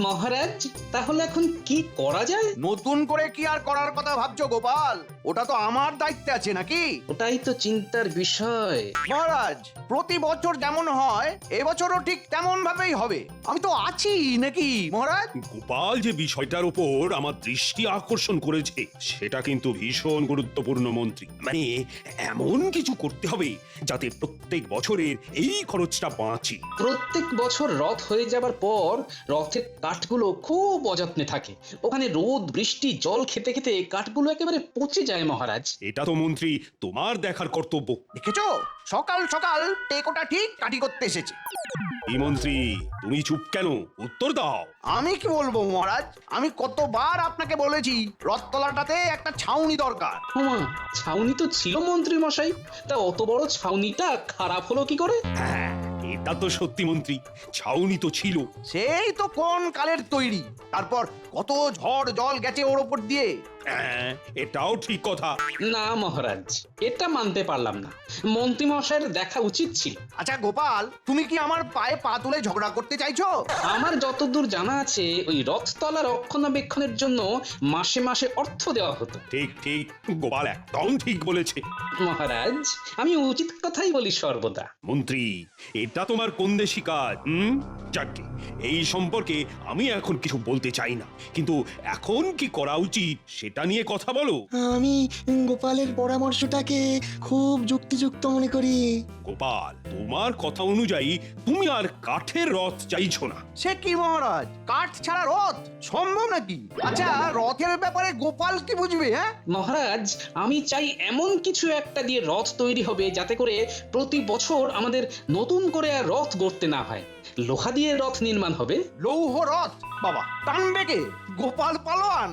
মহারাজ, তাহলে এখন কি করা যায়? নতুন করে কি আর করার কথা ভাবছো গোপাল? ওটা তো আমার দায়িত্বে আছে নাকি? ওটাই তো চিন্তার বিষয়। মহারাজ, প্রতি বছর যেমন হয় এবছরও ঠিক তেমন ভাবেই হবে। আমি তো আছি নাকি মহারাজ? গোপাল যে বিষয়টার উপর আমার দৃষ্টি আকর্ষণ করেছে সেটা কিন্তু ভীষণ গুরুত্বপূর্ণ মন্ত্রী। মানে এমন কিছু করতে হবে যাতে প্রত্যেক বছরের এই খরচটা বাঁচে। প্রত্যেক বছর রথ হয়ে যাবার পর রথের কাঠগুলো খুব অযত্নে থাকে। ওখানে রোদ বৃষ্টি জল খেতে খেতে কাঠগুলো একেবারে পচে যায় মহারাজ। এটা তো মন্ত্রী তোমার দেখার কর্তব্য। দেখেছো, সকাল সকাল টেকোটা ঠিক কাটি করতে এসেছে। এই মন্ত্রী, তুমি চুপ কেন? উত্তর দাও। আমি কি বলবো মহারাজ, আমি কতবার আপনাকে বলেছি রথতলাটাতে একটা ছাউনি দরকার। ওমা, ছাউনি তো ছিল মন্ত্রী মশাই, তা অত বড় ছাউনিটা খারাপ হলো কি করে? হ্যাঁ, এটা তো সত্যি মন্ত্রী, ছাউনি তো ছিল। সেই তো কোন কালের তৈরি, তারপর কত ঝড় জল গেছে ওর ওপর দিয়ে। হ্যাঁ, এটাও ঠিক কথা। না মহারাজ, এটা মানতে পারলাম না। মন্ত্রী মশাইয়ের দেখা উচিত ছিল। আচ্ছা গোপাল, তুমি কি আমার পায়ে পা তুলে ঝগড়া করতে চাইছো? আমার যতদূর জানা আছে ওই রথতলা রক্ষণাবেক্ষণের জন্য মাসে মাসে অর্থ দেওয়া হতো। ঠিক ঠিক, গোপাল একদম ঠিক বলেছে। মহারাজ, আমি উচিত কথাই বলি সর্বদা। মন্ত্রী, এটা তোমার কোন দেশি কাজ? যাকে এই সম্পর্কে আমি এখন কিছু বলতে চাই না, কিন্তু এখন কি করা উচিত সেটা নিয়ে কথা বলো। আমি গোপালের পরামর্শটাকে খুব যুক্তিযুক্ত মনে করি। গোপাল, তোমার কথা অনুযায়ী তুমি আর কাঠের রথ চাইছো না। সে কি মহারাজ, কাঠ ছাড়া রথ সম্ভব নাকি? আচ্ছা, রথের ব্যাপারে গোপাল কি বুঝবে? হ্যাঁ মহারাজ, আমি চাই এমন কিছু একটা দিয়ে রথ তৈরি হবে যাতে করে প্রতি বছর আমাদের নতুন করে আর রথ গড়তে না হয়। লোহা দিয়ে রথ নির্মাণ হবে। লৌহ রথ? বাবা, টানবে কে? গোপাল পালোয়ান?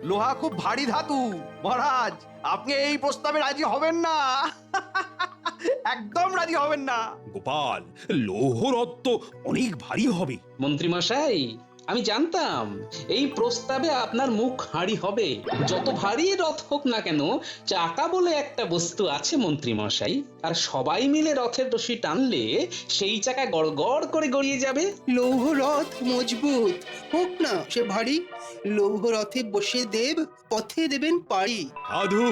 লোহা খুব ভারী ধাতু মহারাজ, আপনি এই প্রস্তাবে রাজি হবেন না। একদম রাজি হবেন না। গোপাল, লৌহ রথ তো অনেক ভারী হবে। মন্ত্রী মশাই, আমি জানতাম এই প্রস্তাবে আপনার মুখ হাঁড়ি হবে। যত ভারী রথ হোক না কেন, চাকা বলে একটা বস্তু আছে মন্ত্রী মশাই, আর সবাই মিলে রথের রশি টানলে সেই চাকা গড় গড় করে গড়িয়ে যাবে। লৌহ রথ মজবুত হোক না সে ভারী, লৌহ রথে বসে দেব পথে দেবেন পাড়ি। সাধু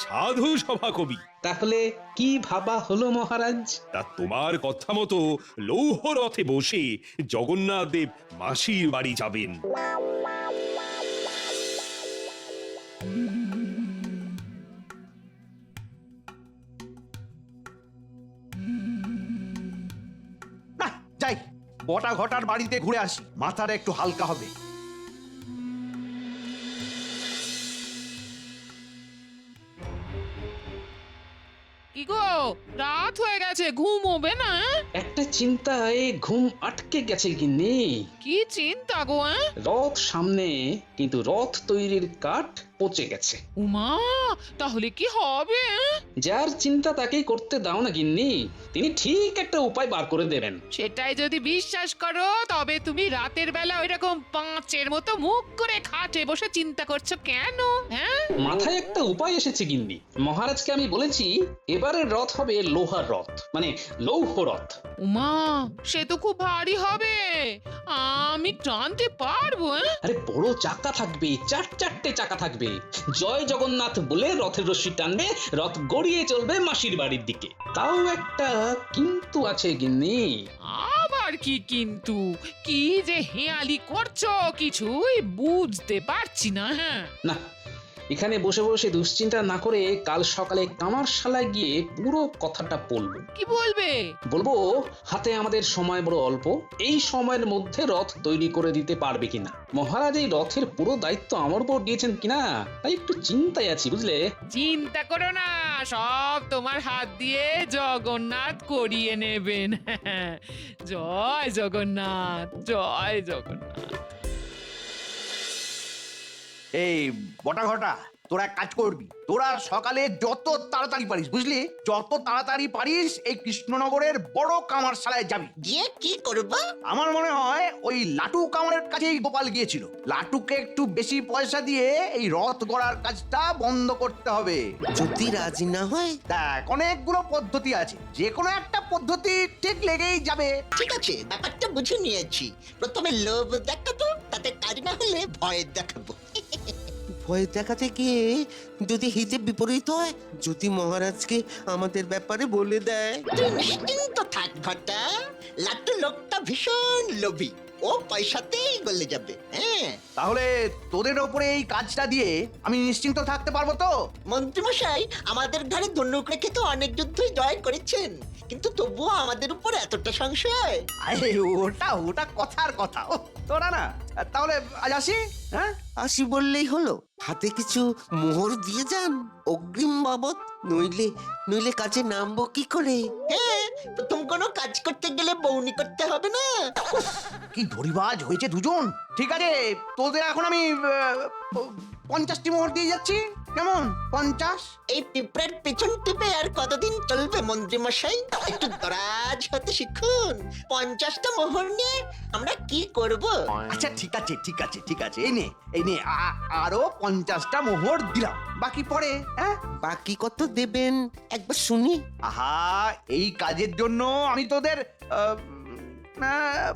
সাধু সভাকবি। তাহলে কি ভাবা হলো মহারাজ? তা তোমার কথা মতো লৌহ রথে বসে জগন্নাথ দেব মাসির বাড়ি যাবেন। না, যাই বটা ঘটার বাড়িতে ঘুরে আসি, মাথাটা একটু হালকা হবে। কি গো, রাত হয়ে গেছে, ঘুমোবে না? একটা চিন্তায় ঘুম আটকে গেছে গিন্নি। কি চিন্তা গো? রথ সামনে, কিন্তু রথ তৈরির কাঠ পচে গেছে। উমা, তাহলে কি হবে? যার চিন্তা তাকেই করতে দাও না গিন্নি, তিনি ঠিক একটা উপায় বার করে দেবেন। সেটাই যদি বিশ্বাস করো, তবে তুমি রাতের বেলা ওইরকম পাঁচের মতো মুখ করে খাটে বসে চিন্তা করছো কেন? হ্যাঁ, মাথায় একটা উপায় এসেছে গিন্নি। মহারাজকে আমি বলেছি এবারের রথ হবে লোহার রথ, মানে লৌহ রথ। উমা, সে তো খুব ভারী হবে, আমি টানতে পারবো? আরে বড় চাকা থাকবে, চারটে চাকা থাকবে। জয় জগন্নাথ বলে রথের রশি টানবে, রথ গড়িয়ে চলবে মাসির বাড়ির দিকে। তাও একটা কিন্তু আছে গিন্নি। আবার কি কিন্তু? কি যে হেয়ালি করছো কিছুই বুঝতে পারছি না। হ্যাঁ, না, এখানে বসে বসে দুশ্চিন্তা না করে কাল সকালে কামারশালায় গিয়ে পুরো কথাটা বলবো। কি বলবে? বলবো হাতে আমাদের সময় বড় অল্প, এই সময়ের মধ্যে রথ তৈরি করে দিতে পারবে কিনা। মহারাজ এই রথের পুরো দায়িত্ব আমার উপর দিয়েছেন কিনা, তাই একটু চিন্তায় আছি বুঝলে। চিন্তা করো না, সব তোমার হাত দিয়ে জগন্নাথ করিয়ে নেবেন। জয় জগন্নাথ, জয় জগন্নাথ। এই বটা ঘটা, তোরা এক কাজ করবি, তোরা সকালে যত তাড়াতাড়ি পারিস, বুঝলি, যত তাড়াতাড়ি পারিস এই কৃষ্ণনগরের বড় কামারশালায় যাবি। গিয়ে কি করব? আমার মনে হয় ওই লাটু কামারের কাছেই গোপাল গিয়েছিল। লাটুকে একটু বেশি পয়সা দিয়ে এই রথ গড়ার কাজটা বন্ধ করতে হবে। যদি রাজি না হয়? দেখ, অনেকগুলো পদ্ধতি আছে, যে কোনো একটা পদ্ধতি ঠিক লেগেই যাবে। ঠিক আছে, ব্যাপারটা বুঝে নিয়েছি। প্রথমে লোভ দেখাবো, তাতে কাজ না হলে ভয় দেখাবো। ভয় দেখাতে গিয়ে যদি হিতে বিপরীত হয়, যদি মহারাজকে আমাদের ব্যাপারে বলে দেয়। তুই নিশ্চিন্ত থাক ঘটা, লাট্টু লোকটা ভীষণ লোভী, ও পয়সাতেই গলে যাবে। হ্যাঁ, তাহলে তোদের ওপরে এই কাজটা দিয়ে আমি নিশ্চিন্ত থাকতে পারবো তো? মন্ত্রীমশাই আমাদের ঘরে ধনুক রেখে তো অনেক যুদ্ধই জয় করেছেন, কিন্তু তবুও আমাদের উপর এতটা সংশয়। আরে ওটা ওটা কথার কথা। ও তোরা না, তাহলে আজ আসি। হ্যাঁ, আসি বললেই হলো? হাতে কিছু মোহর দিয়ে যান অগ্রিম বাবদ, নইলে নইলে কাজে নামবো কি করে? হ্যাঁ, প্রথম কোনো কাজ করতে গেলে বউনি করতে হবে না। কি ধরিবাজ হয়েছে দুজন। ঠিক আছে, তোদের এখন আমি 50টি মোহর দিয়ে যাচ্ছি। কেমন? 50? এই পিঁপড়ার পেছন টিপে আর কতদিন চলবে মন্ত্রীমশাই? একটু দরাজ হতে শিখুন। 50টা মোহর নিয়ে আমরা কি করব? আচ্ছা ঠিক আছে ঠিক আছে ঠিক আছে, এই নে আরো 50টা মোহর দিলাম, বাকি পরে। হ্যাঁ, বাকি কত দেবেন একবার শুনি। আহা, এই কাজের জন্য আমি তোদের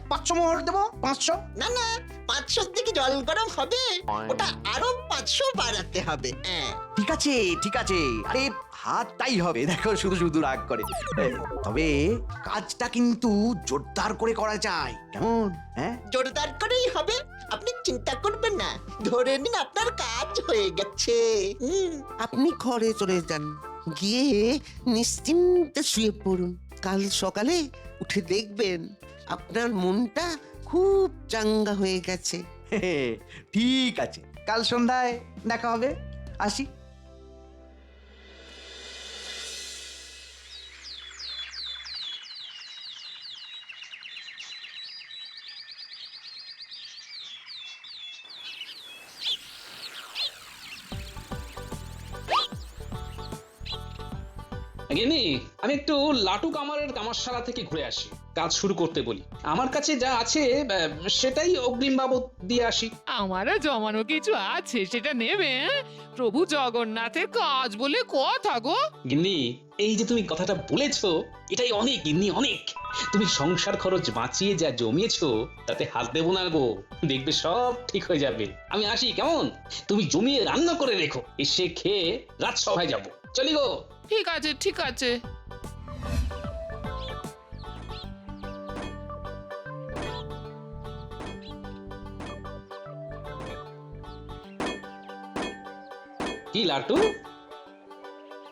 500 মোহর দেবো। 500? না না, 500 দিকে জল গরম হবে, ওটা আরো 500 বাড়াতে হবে। হ্যাঁ, ঠিক আছে ঠিক আছে, আরে হাতটাই হবে, দেখো শুধু শুধু রাগ করে। তবে কাজটা কিন্তু জোরদার করে করা যায়, কেমন? হ্যাঁ, জোরদার করেই হবে, আপনি চিন্তা করবেন না। ধরে নিন আপনার কাজ হয়ে গেছে। আপনি ঘরে চলে যান, গিয়ে নিশ্চিন্তে শুয়ে পড়ুন। কাল সকালে উঠে দেখবেন আপনার মনটা খুব চাঙ্গা হয়ে গেছে। ঠিক আছে, কাল সন্ধ্যায় দেখা হবে। আসি। গিন্নি, আমি একটু লাটু কামারের কামারশালা থেকে ঘুরে আসি, কাজ শুরু করতে বলি। আমার কাছে যা আছে সেটাই অগ্রিম বাবদ দিয়ে আসি। আমারও জমানো কিছু আছে, সেটা নেবে? প্রভু জগন্নাথের কাজ বলে কথা গো। গিন্নি, এই যে তুমি কথাটা বলেছো, এটাই অনেক গিন্নি, অনেক। তুমি সংসার খরচ বাঁচিয়ে যা জমিয়েছো তাতে হাত দেবো না গো, দেখবে সব ঠিক হয়ে যাবে। আমি আসি, কেমন? তুমি জমিয়ে রান্না করে রেখো, এসে খেয়ে রাজসভায় যাবো। চলি গো। ঠিক আছে ঠিক আছে। কি লাটু,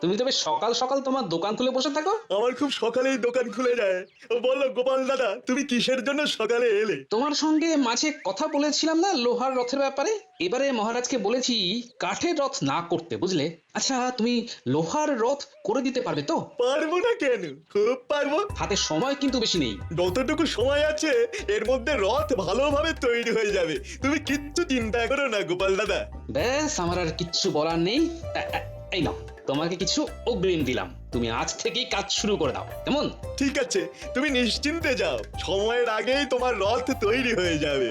তুমি তবে সকাল সকাল তোমার দোকান খুলে বসে থাকো? আমার খুব সকালেই দোকান খুলে যায়। বলো গোপাল দাদা, তুমি কিসের জন্য সকালে এলে? তোমার সঙ্গে মাঝে কথা বলেছিলাম না লোহার রথের ব্যাপারে? এবারে মহারাজকে বলেছি কাঠের রথ না করতে, বুঝলে? আচ্ছা, তুমি লোহার রথ করে দিতে পারবে তো? পারবো না কেন, খুব পারবো। হাতে সময় কিন্তু বেশি নেই। যতটুকু সময় আছে এর মধ্যে রথ ভালোভাবে তৈরি হয়ে যাবে, তুমি কিচ্ছু চিন্তা করো না গোপাল দাদা। ব্যাস, আমার আর কিচ্ছু বলার নেই। এই নাও, তোমাকে কিছু অগ্রিম দিলাম, তুমি আজ থেকেই কাজ শুরু করে দাও, কেমন? ঠিক আছে, তুমি নিশ্চিন্তে যাও, সময়ের আগেই তোমার রথ তৈরি হয়ে যাবে।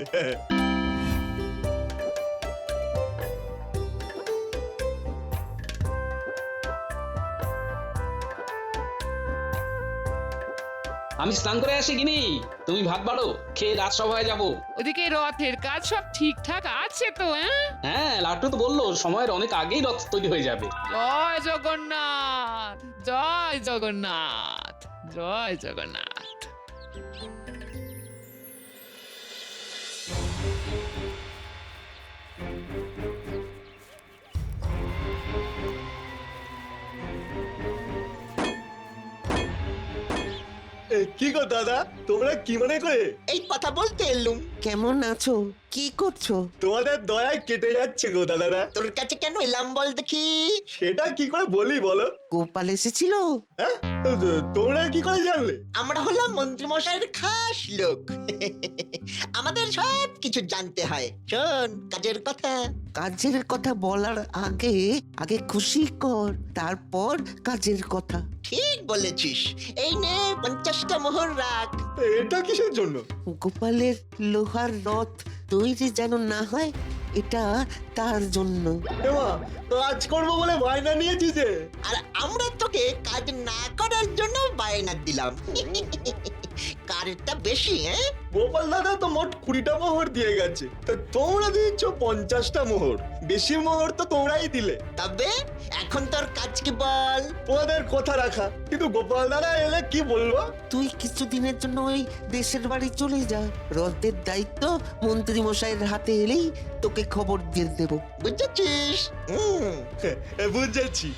আমি স্নান করে আসি গিনি, তুমি ভাত বাড়ো, খেয়ে রাজসভায় যাবো। ওদিকে রথের কাজ সব ঠিকঠাক আছে তো? হ্যাঁ, লাট্টু তো বললো সময়ের অনেক আগেই রথ তৈরি হয়ে যাবে। জয় জগন্নাথ, জয় জগন্নাথ, জয় জগন্নাথ। কি গো দাদা, তোমরা কি মনে করে? এই কথা বলতে এলুম। কেমন আছো? কি করছো? তোমাদের দয়ায় কেটে যাচ্ছে গো দাদারা। তোর কাছে কেন এলাম বল দেখি? সেটা কি করে বলি বলো? গোপাল এসেছিল। হ্যাঁ, তোমরা কি করে জানলে? আমরা হলাম মন্ত্রীমশাইয়ের খাস লোক। আমাদের সব কিছু জানতে হয়। শোন, কাজের কথা। কাজের কথা বলার আগে আগে খুশি কর, তারপর কাজের কথা। ঠিক বলেছিস। এই নে 50টা মোহর রাখ। এটা কিসের জন্য? গোপালের লোহার রথ তৈরি যেন না হয়, এটা তার জন্য। এমা, কাজ করবো বলে বায়না নিয়েছি যে। আর আমরা তোকে কাজ না করার জন্য বায়না দিলাম। কারটা বেশি, হ্যাঁ? গোপাল দাদা তো মোট 20টা মোহর দিয়ে গেছে, তা তোমরা দিচ্ছ 50টা মোহর। বেশি মোহর তো তোমরাই দিলে। তবে এখন তোর কাজ কি বল? ওদের কথা রাখা, কিন্তু গোপাল দাদা এলে কি বলবো? তুই কিছুদিনের জন্য ওই দেশের বাড়ি চলে যা, রথের দায়িত্ব মন্ত্রী মশাইয়ের হাতে এলেই তোকে খবর দিয়ে দেব। বুঝেছিস? বুঝেছি।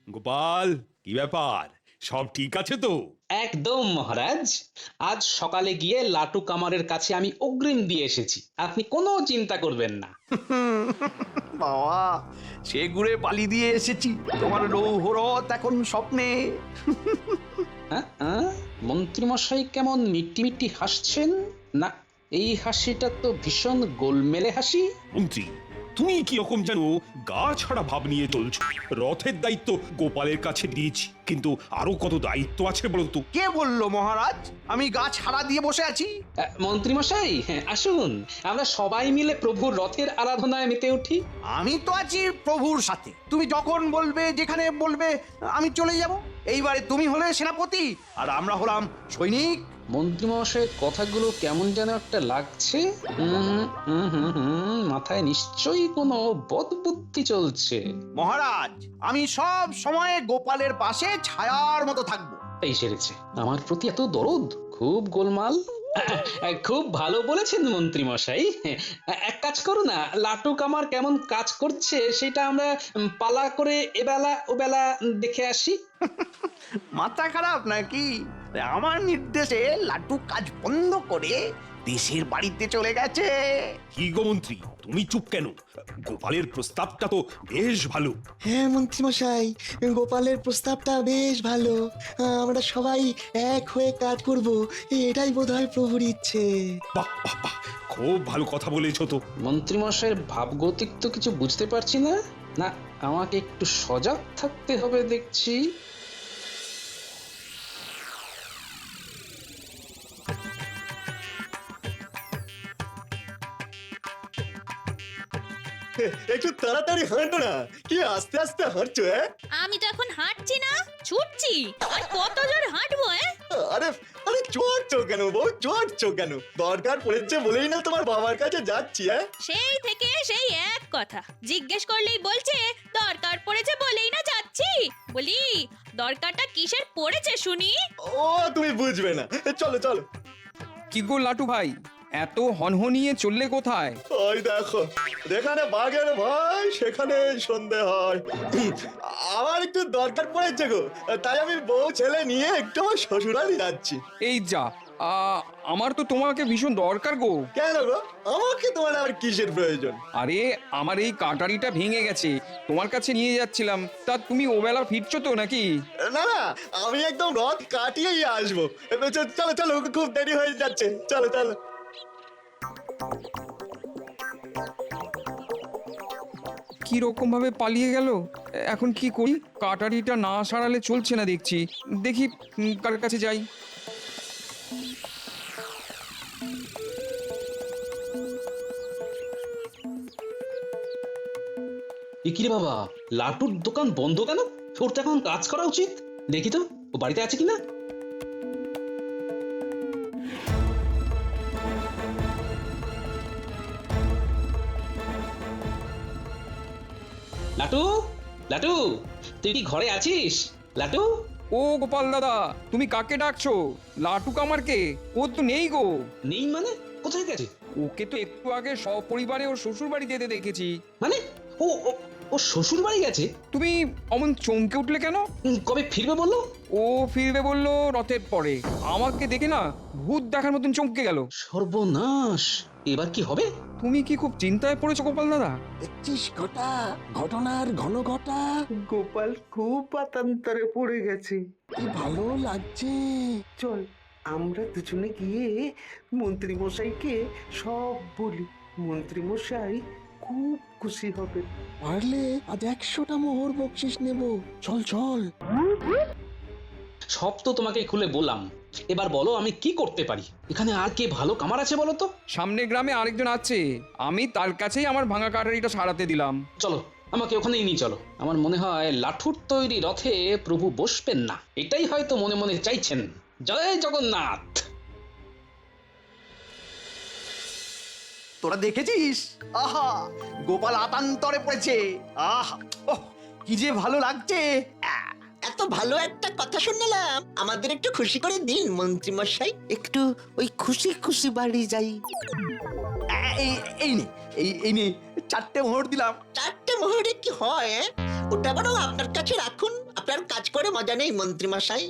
গোপাল, কি ব্যাপার, সব ঠিক আছে তো? একদম মহারাজ, আজ সকালে গিয়ে লাটু কামারের কাছে আমি অগ্রিম দিয়ে এসেছি, আপনি কোনো চিন্তা করবেন না। বাবা, সে ঘুরে পালি দিয়ে এসেছি, তোমার লৌহরথ এখন স্বপ্নে। হ্যাঁ, হ্যাঁ? মন্ত্রীমশাই কেমন মিট্টি মিট্টি হাসছেন? না, এই হাসিটা তো ভীষণ গোলমেলে হাসি। মন্ত্রী, তুমি কি রকম যেন গা ছাড়া ভাব নিয়ে চলছো। রথের দায়িত্ব গোপালের কাছে দিয়েছি, কিন্তু আরো কত দায়িত্ব আছে বলো তো? কে বললো মহারাজ আমি গা ছাড়া দিয়ে বসে আছি? মন্ত্রীমশাই, হ্যাঁ, আসুন, আমরা সবাই মিলে প্রভুর রথের আরাধনায় মেতে উঠি। আমি তো আছি প্রভুর সাথে, তুমি যখন বলবে, যেখানে বলবে আমি চলে যাব। এইবারে তুমি হলে সেনাপতি আর আমরা হলাম সৈনিক। মন্ত্রীমশাইয়ের কথাগুলো কেমন যেন একটা লাগছে। মাথায় নিশ্চয়ই কোনো বদবুদ্ধি চলছে। মহারাজ, আমি সব সময় গোপালের পাশে ছায়ার মতো থাকবো। এই সেরেছে, আমার প্রতি এত দরদ, খুব গোলমাল। খুব ভালো বলেছেন মন্ত্রীমশাই। এক কাজ করো না, লাটু কামার কেমন কাজ করছে সেটা আমরা পালা করে এবেলা ওবেলা দেখে আসি। মাথা খারাপ নাকি? আমার নির্দেশে লাটু কাজ বন্ধ করে দেশের বাড়িতে চলে গেছে। কি গো মন্ত্রী, তুমি চুপ কেন? গোপালের প্রস্তাবটা তো বেশ ভালো। হ্যাঁ মন্ত্রীমশাই, গোপালের প্রস্তাবটা বেশ ভালো। আমরা সবাই এক হয়ে কাজ করব, এটাই বোধহয় প্রভুর ইচ্ছে। বাহ বাহ বাহ, খুব ভালো কথা বলেছো তো। মন্ত্রীমশাইয়ের ভাবগতিক তো কিছু বুঝতে পারছি না। না, আমাকে একটু সজাগ থাকতে হবে দেখছি। একটু তাড়াতাড়ি হাঁটো না, কি আস্তে আস্তে হাঁটছো? আমি তো এখন হাঁটছি না, ছুটছি। আর কত জোর হাঁটবো? আরে আরে, চড়ছো কেন বউ, চড়ছো কেন? দরকার পড়েছে বলেই না তোমার বাবার কাছে যাচ্ছি। সেই থেকে সেই এক কথা, জিজ্ঞেস করলেই বলছে দরকার পড়েছে বলেই না যাচ্ছি। বলি, দরকারটা কিসের পড়েছে শুনি? ও তুমি বুঝবে না, চলো চলো। কি গো লাটু ভাই, এত হনহনিয়ে চললে কোথায়? ওই দেখো, যেখানে বাঘের ভয় সেখানে সন্ধে হয়। আমার একটু দরকার পড়েছে গো, তাই আমি বউ ছেলে নিয়ে একটু আমার শ্বশুরালি যাচ্ছি। এই যা, আমার তো তোমাকে ভীষণ দরকার গো। কেন গো, আমাকে তোমার আর কিসের প্রয়োজন? আরে, আমার এই কাটারিটা ভেঙে গেছে, তোমার কাছে নিয়ে যাচ্ছিলাম। তা তুমি ওবেলা ফিরছো তো নাকি? না না, আমি একদম রথ কাটিয়েই আসবো। চলো চলো, খুব দেরি হয়ে যাচ্ছে, চলো চলো। কি রকম ভাবে পালিয়ে গেল, এখন কি করি? কাটারিটা না সারালে চলছে না দেখছি। দেখি কার কাছে যাই। ইকিরে বাবা, লাটুর দোকান বন্ধ কেন? ওর তো এখন কাজ করা উচিত। দেখি তো ও বাড়িতে আছে কিনা। লাটু, লাটু, তুই কি ঘরে আছিস? লাটু। ও গোপাল দাদা, তুমি কাকে ডাকছো? লাটু কামারকে? ও তো নেই গো। নেই মানে? কোথায় গেছে? ওকে তো একটু আগে সপরিবারে ওর শ্বশুর বাড়ি যেতে দেখেছি। মানে ও ও- ও শ্বশুর বাড়ি গেছে? তুমি অমন চমকে উঠলে কেন? কবে ফিরবে বললো? ও ফিরবে বললো রথের পরে। আমাকে দেখে না ভূত দেখার মতন চমকে গেল। সর্বনাশ, এবার কি হবে? তুমি কি খুব চিন্তায় পড়েছো গোপাল দাদা? দেখছিস ঘটা, ঘটনার ঘন ঘটা। গোপাল খুব পাতান্তরে পড়ে গেছে। কি ভালো লাগছে। চল আমরা দুজনে গিয়ে মন্ত্রী মশাইকে সব বলি। মন্ত্রী মশাই খুব খুশি হবে। পারলে আজ 100টা মোহর বকশিস নেব। চল চল। সব তো তোমাকে খুলে বললাম, এবার বলো আমি কি করতে পারি? এখানে আর কে ভালো কামার আছে বলো তো? সামনের গ্রামে আরেকজন আছে, আমি তার কাছেই আমার ভাঙা কাটারিটা সারাতে দিলাম। চলো আমাকে ওখানেই নিয়ে চলো। আমার মনে হয় লাঠুর তৈরি রথে প্রভু বসবেন না, এটাই হয়তো মনে মনে চাইছেন। জয় জগন্নাথ। তোরা দেখেছিস? আহা, গোপাল আতান্তরে পড়েছে। আহা, ওহ, কি যে ভালো লাগছে। এত ভালো একটা কথা শুনলাম, আমাদের একটু খুশি করে দিন মন্ত্রী মশাই। একটু ওই খুশি খুশি বাড়ি যাই। এই নে, এই নে, 4টে মোহর দিলাম। 4টে মোহরে কি হয়? ওটা বরং আপনার কাছে রাখুন, আপনার কাজ করে মজা নেই মন্ত্রী মশাই।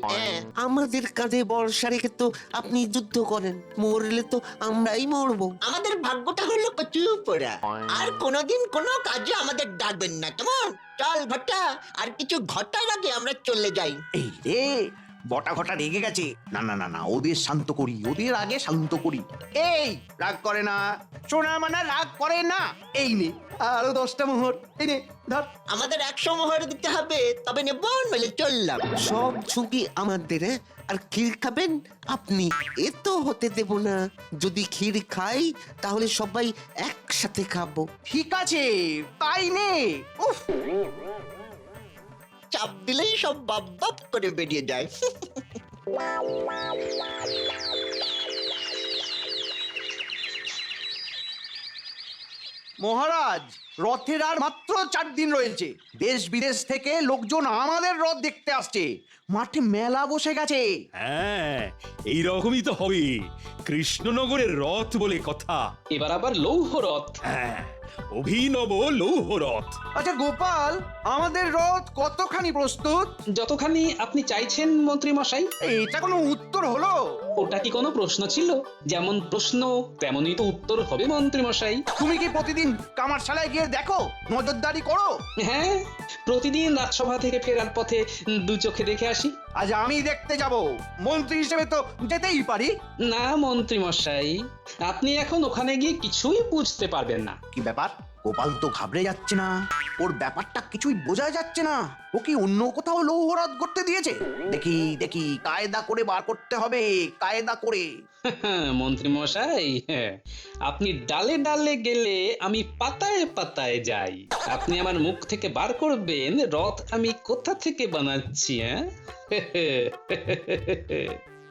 আমাদের কাঁধে বর্ষা রেখে তো আপনি যুদ্ধ করেন, মরলে তো আমরাই মরবো। আমাদের ভাগ্যটা হলো কচু পোড়া, আর কোনোদিন কোনো কাজে আমাদের ডাকবেন না, কেমন? চল ঘটা, আর কিছু ঘটার আগে আমরা চলে যাই। এই রে, বটা ঘটা রেগে গেছে। না না না না, ওদের শান্ত করি, ওদের আগে শান্ত করি। এই রাগ করে না, সোনা মানা রাগ করে না। এই নে আরো 10টা মোহর, এই নে ধর। আমাদের 100 মোহর দিতে হবে, তবে নেব, নইলে চললাম। সব ঝুঁকি আমাদের, আর ক্ষীর খাবেন আপনি। এ তো হতে দেব না। যদি ক্ষীর খাই তাহলে সবাই একসাথে খাবো। ঠিক আছে, তাই নে। উফ, চাপ দিলেই সব বাপ বাপ করে বেরিয়ে যায়। মহারাজ, রথের আর মাত্র 4 দিন রয়েছে। দেশ বিদেশ থেকে লোকজন আমাদের রথ দেখতে আসছে। মাঠে মেলা বসে গেছে। হ্যাঁ, এইরকমই তো হবে। কৃষ্ণনগরের রথ বলে কথা। এবার আবার লৌহ রথ। হ্যাঁ, অভিনব লৌহ রথ। আচ্ছা গোপাল, আমাদের রথ কতখানি প্রস্তুত? যতখানি আপনি চাইছেন মন্ত্রী মশাই। এটা কোনো উত্তর হলো? ওটা কি কোনো প্রশ্ন ছিল? যেমন প্রশ্ন তেমনই তো উত্তর হবে মন্ত্রী মশাই। তুমি কি প্রতিদিন কামারশালায় গিয়ে দেখো, নজরদারি করো? হ্যাঁ, প্রতিদিন রাজসভা থেকে ফেরার পথে 2 চোখে দেখে আসি। আজ আমি দেখতে যাব, মন্ত্রী হিসেবে তো যেতেই পারি। না মন্ত্রী মশাই, আপনি এখন ওখানে গিয়ে কিছুই বুঝতে পারবেন না। কি ব্যাপার? গোপাল তো ঘাবড়ে যাচ্ছে না, ওর ব্যাপারটা কিছুই বোঝা যাচ্ছে না। ও কি অন্য কোথাও লৌহরথ করতে দিয়েছে? দেখি দেখি, কায়দা করে বার করতে হবে, কায়দা করে। মন্ত্রী মশাই, আপনি ডালে ডালে গেলে আমি পাতায় পাতায় যাই। আপনি আমার মুখ থেকে বার করবেন রথ আমি কোথা থেকে বানাচ্ছি।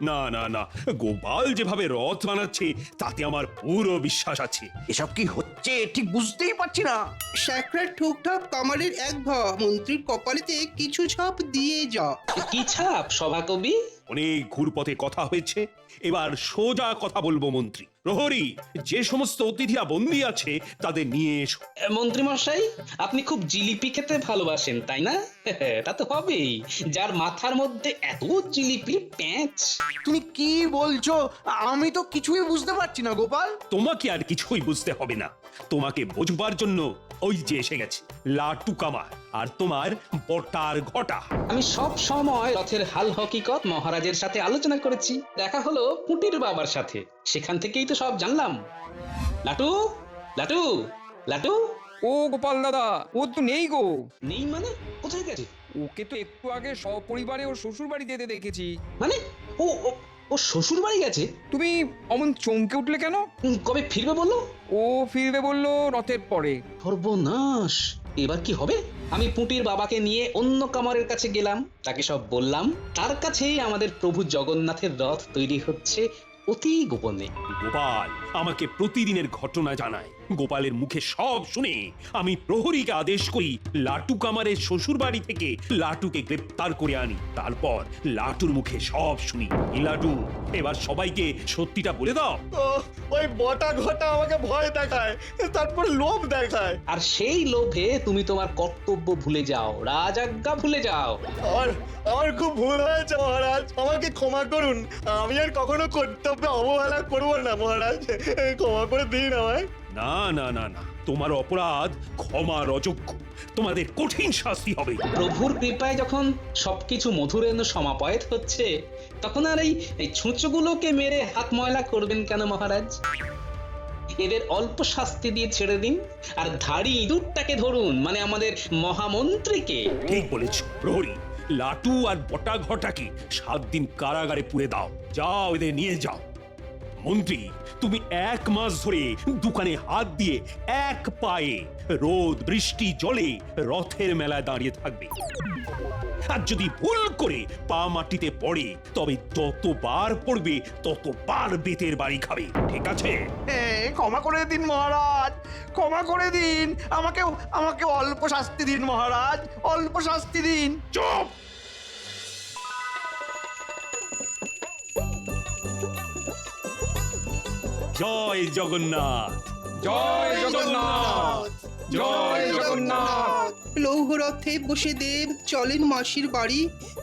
না না না, গোপাল যেভাবে রথ বানাচ্ছে তাতে আমার পুরো বিশ্বাস আছে। এসব কি হচ্ছে ঠিক বুঝতেই পারছি না। স্যাকরার ঠুকঠাক কামারের এক ভা, মন্ত্রীর কপালেতে কিছু ছাপ দিয়ে যা। কি ছাপ সভাকবি? অনেক ঘুরপথে কথা হয়েছে, এবার সোজা কথা বলবো মন্ত্রী। প্রহরী, যে সমস্ত অতিথিরা বন্দী আছে তাদের নিয়ে এসো। মন্ত্রী মশাই, আপনি খুব জিলিপি খেতে ভালোবাসেন তাই না? তা তো হবেই, যার মাথার মধ্যে এত জিলিপির প্যাঁচ। তুমি কি বলছো? আমি তো কিছুই বুঝতে পারছি না গোপাল। তোমাকে আর কিছুই বুঝতে হবে না, তোমাকে বোঝবার জন্য ওই যে এসে গেছে লাটু কামার আর তোমার বটার ঘটা। আমি সব সময় রথের হাল হকিকত মহারাজের সাথে আলোচনা করেছি। দেখা হলো পুটির বাবার সাথে, সেখান থেকেই তো সব জানলাম। লাটু, লাটু, লাটু। ও গোপাল দাদা, ও তো নেই গো। নেই মানে? কোথায় গেছে? ওকে তো একটু আগে সপরিবারে ওর শ্বশুর বাড়ি যেতে দেখেছি। মানে ও ও- ও শ্বশুর বাড়ি গেছে? তুমি অমন চমকে উঠলে কেন? কবে ফিরবে বললো? ও ফিরবে বললো রথের পরে। সর্বনাশ, এবার কি হবে? আমি পুটির বাবাকে নিয়ে অন্য কামারের কাছে গেলাম, তাকে সব বললাম। তার কাছেই আমাদের প্রভু জগন্নাথের রথ তৈরি হচ্ছে অতি গোপনে। গোপাল আমাকে প্রতিদিনের ঘটনা জানায়। গোপালের মুখে সব শুনে আমি প্রহরীকে আদেশ করি লাটু কামারের শ্বশুর বাড়ি থেকে লাটুকে গ্রেপ্তার করে আনি। তারপর লাটুর মুখে সব শুনি। এই লাটু, এবার সবাইকে সত্যিটা বলে দাও। ওই বটা ঘটা আমাকে ভয় দেখায়, তারপর লোভ দেখায়। আর সেই লোভে তুমি তোমার কর্তব্য ভুলে যাও, রাজাজ্ঞা ভুলে যাও। আমার খুব ভুল হয়েছে মহারাজ, আমাকে ক্ষমা করুন। আমি আর কখনো কর্তব্যে অবহেলা করবো না মহারাজ, ক্ষমা করে দিন আমায়। না না না না, তোমার অপরাধ ক্ষমার অযোগ্য, তোমাদের কঠিন শাস্তি হবে। প্রভুর কৃপায় যখন সবকিছু মধুরেন্দ্র সমাপয়েত হচ্ছে, তখন আর এই ছুঁচোগুলোকে মেরে হাত ময়লা করবেন কেন মহারাজ? এদের অল্প শাস্তি দিয়ে ছেড়ে দিন, আর ধাড়ি ইঁদুরটাকে ধরুন, মানে আমাদের মহামন্ত্রীকে। ঠিক বলেছ প্রহরী, লাটু আর বটা ঘটাকে 7 দিন কারাগারে পুরে দাও। যাও, এদের নিয়ে যাও। মন্ত্রী, তুমি 1 মাস ধরে দোকানে হাত দিয়ে এক পায়ে রোদ বৃষ্টি জলে রথের মেলায় দাঁড়িয়ে থাকবে। আর যদি ভুল করে পা মাটিতে পড়ে, তবে যতবার পড়বে ততবার বেতের বাড়ি খাবে, ঠিক আছে? ক্ষমা করে দিন মহারাজ, ক্ষমা করে দিন, আমাকে অল্প শাস্তি দিন মহারাজ, অল্প শাস্তি দিন। চুপ! জয় জগন্নাথ! জয় জগন্নাথ, জয় জগন্নাথ। লৌহ রথে বসে দেব চলেন মাসির বাড়ি,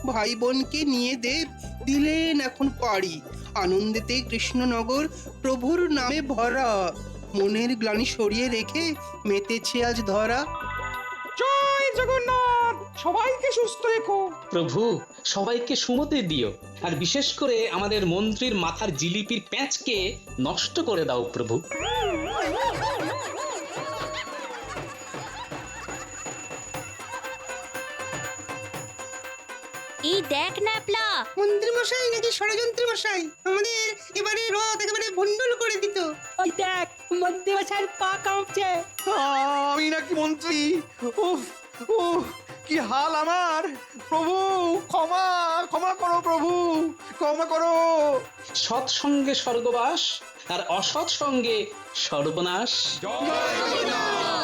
ভাই বোনকে নিয়ে দেব দিলেন এখন পাড়ি। আনন্দেতে কৃষ্ণনগর প্রভুর নামে ভরা, মনের গ্লানি সরিয়ে রেখে মেতেছে আজ ধরা। জয় জগন্নাথ, সবাইকে সুস্থ রেখো। প্রভু, সবাইকে সুমতি দিও, আর বিশেষ করে আমাদের মন্ত্রীর মাথার জিলিপির প্যাঁচকে নষ্ট করে দাও প্রভু। এই দেখ ন্যাপলা, মন্ত্রী মশাই নাকি ষড়যন্ত্রী মশাই আমাদের এবারে রথ একেবারে ভণ্ডুল করে দিত। ওই দেখ, মন্ত্রী মশাইয়ের পা কাঁপছে। আমি নাকি মন্ত্রী? উফ উফ, কি হাল আমার! প্রভু, ক্ষমা ক্ষমা করো প্রভু, ক্ষমা করো। সৎসঙ্গে স্বর্গবাস, আর অসৎ সঙ্গে সর্বনাশ। জয় জগন্নাথ।